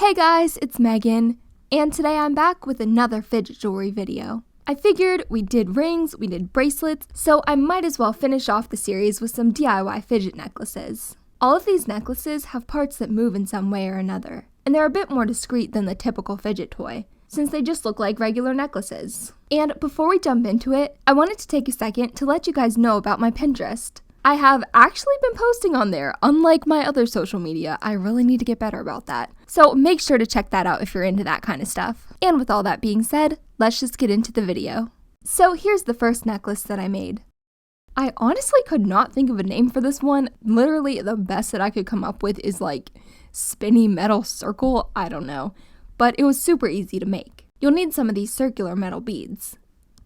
Hey guys, it's Megan, and today I'm back with another fidget jewelry video. I figured we did rings, we did bracelets, so I might as well finish off the series with some DIY fidget necklaces. All of these necklaces have parts that move in some way or another, and they're a bit more discreet than the typical fidget toy, since they just look like regular necklaces. And before we jump into it, I wanted to take a second to let you guys know about my Pinterest. I have actually been posting on there, unlike my other social media. I really need to get better about that. So make sure to check that out if you're into that kind of stuff. And with all that being said, let's just get into the video. So here's the first necklace that I made. I honestly could not think of a name for this one. Literally the best that I could come up with is like spinny metal circle, I don't know. But it was super easy to make. You'll need some of these circular metal beads.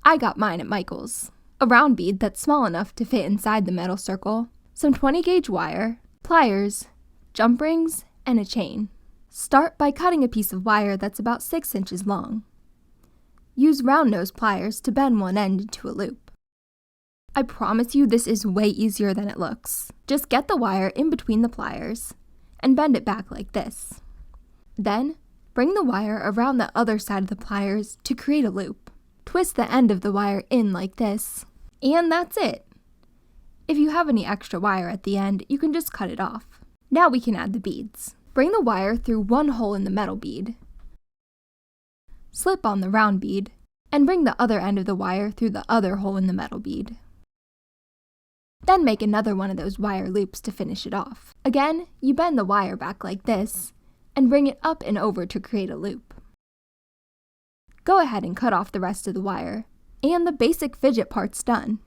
I got mine at Michael's. A round bead that's small enough to fit inside the metal circle, some 20 gauge wire, pliers, jump rings, and a chain. Start by cutting a piece of wire that's about 6 inches long. Use round nose pliers to bend one end into a loop. I promise you this is way easier than it looks. Just get the wire in between the pliers and bend it back like this. Then, bring the wire around the other side of the pliers to create a loop. Twist the end of the wire in like this. And that's it. If you have any extra wire at the end, you can just cut it off. Now we can add the beads. Bring the wire through one hole in the metal bead. Slip on the round bead, and bring the other end of the wire through the other hole in the metal bead. Then make another one of those wire loops to finish it off. Again, you bend the wire back like this, and bring it up and over to create a loop. Go ahead and cut off the rest of the wire. And the basic fidget part's done.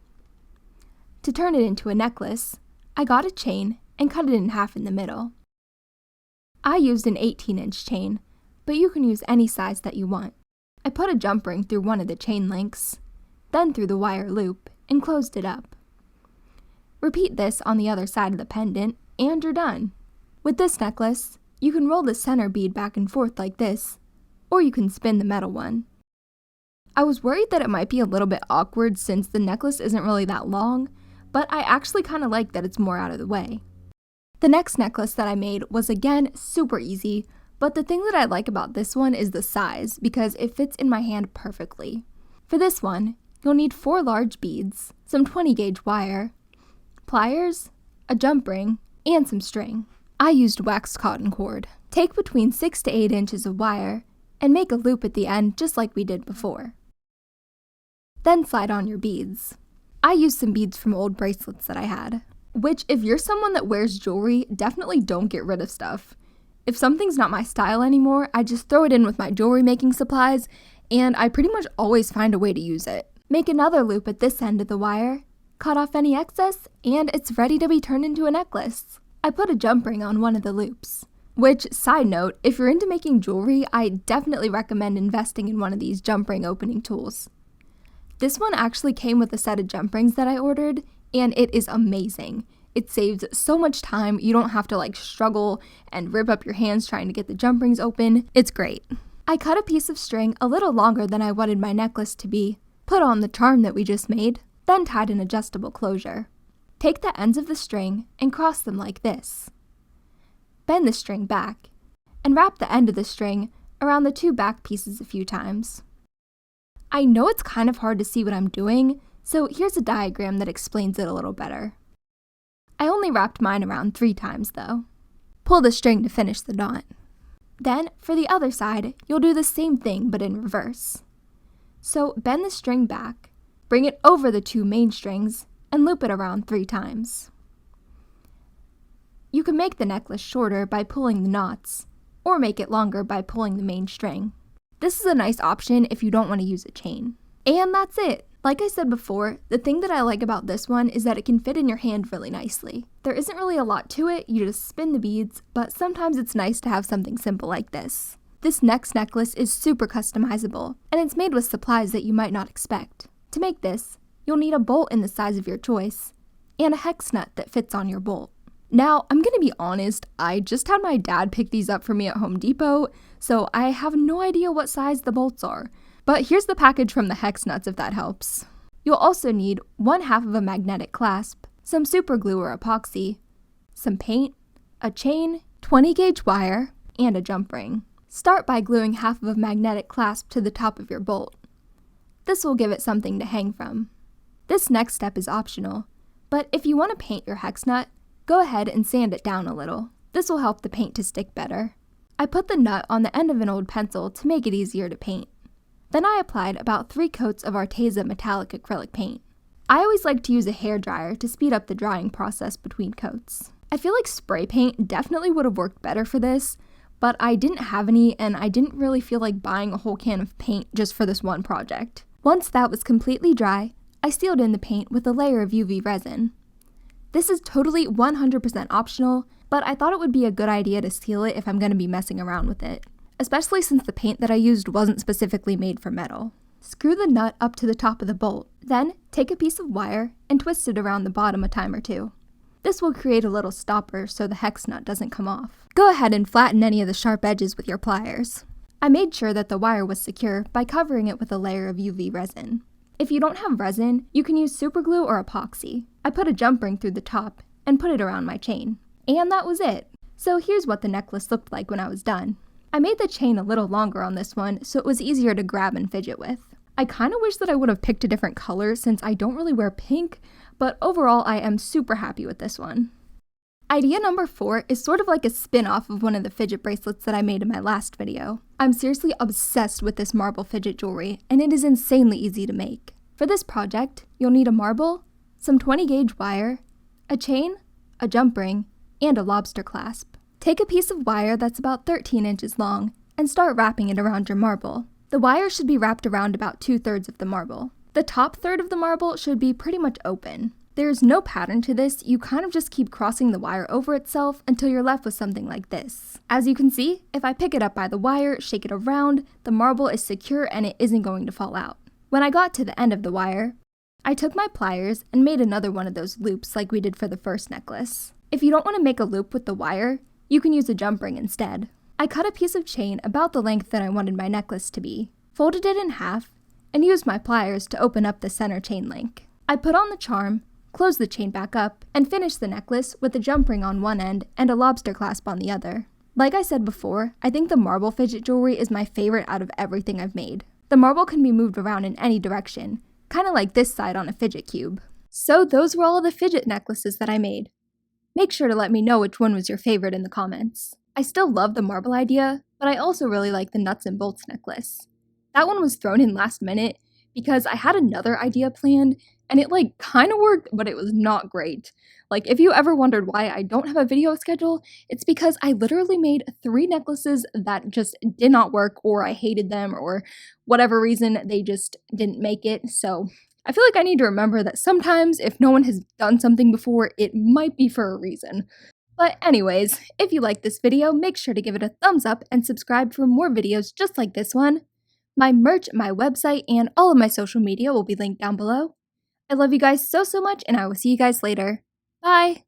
To turn it into a necklace, I got a chain and cut it in half in the middle. I used an 18-inch chain, but you can use any size that you want. I put a jump ring through one of the chain links, then through the wire loop, and closed it up. Repeat this on the other side of the pendant, and you're done. With this necklace, you can roll the center bead back and forth like this, or you can spin the metal one. I was worried that it might be a little bit awkward since the necklace isn't really that long, but I actually kind of like that it's more out of the way. The next necklace that I made was again super easy, but the thing that I like about this one is the size because it fits in my hand perfectly. For this one, you'll need 4 large beads, some 20 gauge wire, pliers, a jump ring, and some string. I used waxed cotton cord. Take between 6 to 8 inches of wire and make a loop at the end just like we did before. Then slide on your beads. I used some beads from old bracelets that I had, which if you're someone that wears jewelry, definitely don't get rid of stuff. If something's not my style anymore, I just throw it in with my jewelry making supplies, and I pretty much always find a way to use it. Make another loop at this end of the wire, cut off any excess, and it's ready to be turned into a necklace. I put a jump ring on one of the loops. Which, side note, if you're into making jewelry, I definitely recommend investing in one of these jump ring opening tools. This one actually came with a set of jump rings that I ordered, and it is amazing. It saves so much time, you don't have to struggle and rip up your hands trying to get the jump rings open. It's great. I cut a piece of string a little longer than I wanted my necklace to be, put on the charm that we just made, then tied an adjustable closure. Take the ends of the string and cross them like this. Bend the string back, and wrap the end of the string around the 2 back pieces a few times. I know it's kind of hard to see what I'm doing, so here's a diagram that explains it a little better. I only wrapped mine around 3 times though. Pull the string to finish the knot. Then, for the other side, you'll do the same thing but in reverse. So bend the string back, bring it over the 2 main strings, and loop it around 3 times. You can make the necklace shorter by pulling the knots, or make it longer by pulling the main string. This is a nice option if you don't want to use a chain. And that's it! Like I said before, the thing that I like about this one is that it can fit in your hand really nicely. There isn't really a lot to it, you just spin the beads, but sometimes it's nice to have something simple like this. This next necklace is super customizable, and it's made with supplies that you might not expect. To make this, you'll need a bolt in the size of your choice, and a hex nut that fits on your bolt. Now, I'm gonna be honest, I just had my dad pick these up for me at Home Depot, so I have no idea what size the bolts are. But here's the package from the hex nuts if that helps. You'll also need 1/2 of a magnetic clasp, some super glue or epoxy, some paint, a chain, 20 gauge wire, and a jump ring. Start by gluing half of a magnetic clasp to the top of your bolt. This will give it something to hang from. This next step is optional, but if you want to paint your hex nut, go ahead and sand it down a little. This will help the paint to stick better. I put the nut on the end of an old pencil to make it easier to paint. Then I applied about 3 coats of Arteza metallic acrylic paint. I always like to use a hairdryer to speed up the drying process between coats. I feel like spray paint definitely would have worked better for this, but I didn't have any and I didn't really feel like buying a whole can of paint just for this one project. Once that was completely dry, I sealed in the paint with a layer of UV resin. This is totally 100% optional, but I thought it would be a good idea to seal it if I'm going to be messing around with it, especially since the paint that I used wasn't specifically made for metal. Screw the nut up to the top of the bolt, then take a piece of wire and twist it around the bottom a time or two. This will create a little stopper so the hex nut doesn't come off. Go ahead and flatten any of the sharp edges with your pliers. I made sure that the wire was secure by covering it with a layer of UV resin. If you don't have resin, you can use superglue or epoxy. I put a jump ring through the top and put it around my chain. And that was it. So here's what the necklace looked like when I was done. I made the chain a little longer on this one so it was easier to grab and fidget with. I kind of wish that I would have picked a different color since I don't really wear pink, but overall I am super happy with this one. Idea number 4 is sort of like a spin-off of one of the fidget bracelets that I made in my last video. I'm seriously obsessed with this marble fidget jewelry, and it is insanely easy to make. For this project, you'll need a marble, some 20 gauge wire, a chain, a jump ring, and a lobster clasp. Take a piece of wire that's about 13 inches long and start wrapping it around your marble. The wire should be wrapped around about 2/3 of the marble. The top third of the marble should be pretty much open. There's no pattern to this, you kind of just keep crossing the wire over itself until you're left with something like this. As you can see, if I pick it up by the wire, shake it around, the marble is secure and it isn't going to fall out. When I got to the end of the wire, I took my pliers and made another one of those loops like we did for the first necklace. If you don't want to make a loop with the wire, you can use a jump ring instead. I cut a piece of chain about the length that I wanted my necklace to be, folded it in half, and used my pliers to open up the center chain link. I put on the charm, closed the chain back up, and finished the necklace with a jump ring on one end and a lobster clasp on the other. Like I said before, I think the marble fidget jewelry is my favorite out of everything I've made. The marble can be moved around in any direction, kind of like this side on a fidget cube. So those were all of the fidget necklaces that I made. Make sure to let me know which one was your favorite in the comments. I still love the marble idea, but I also really like the nuts and bolts necklace. That one was thrown in last minute because I had another idea planned and it kind of worked, but it was not great. If you ever wondered why I don't have a video schedule, it's because I literally made 3 necklaces that just did not work, or I hated them, or whatever reason they just didn't make it. So I feel like I need to remember that sometimes if no one has done something before, it might be for a reason. But anyways, if you like this video, make sure to give it a thumbs up and subscribe for more videos just like this one. My merch, my website, and all of my social media will be linked down below. I love you guys so much, and I will see you guys later. Bye!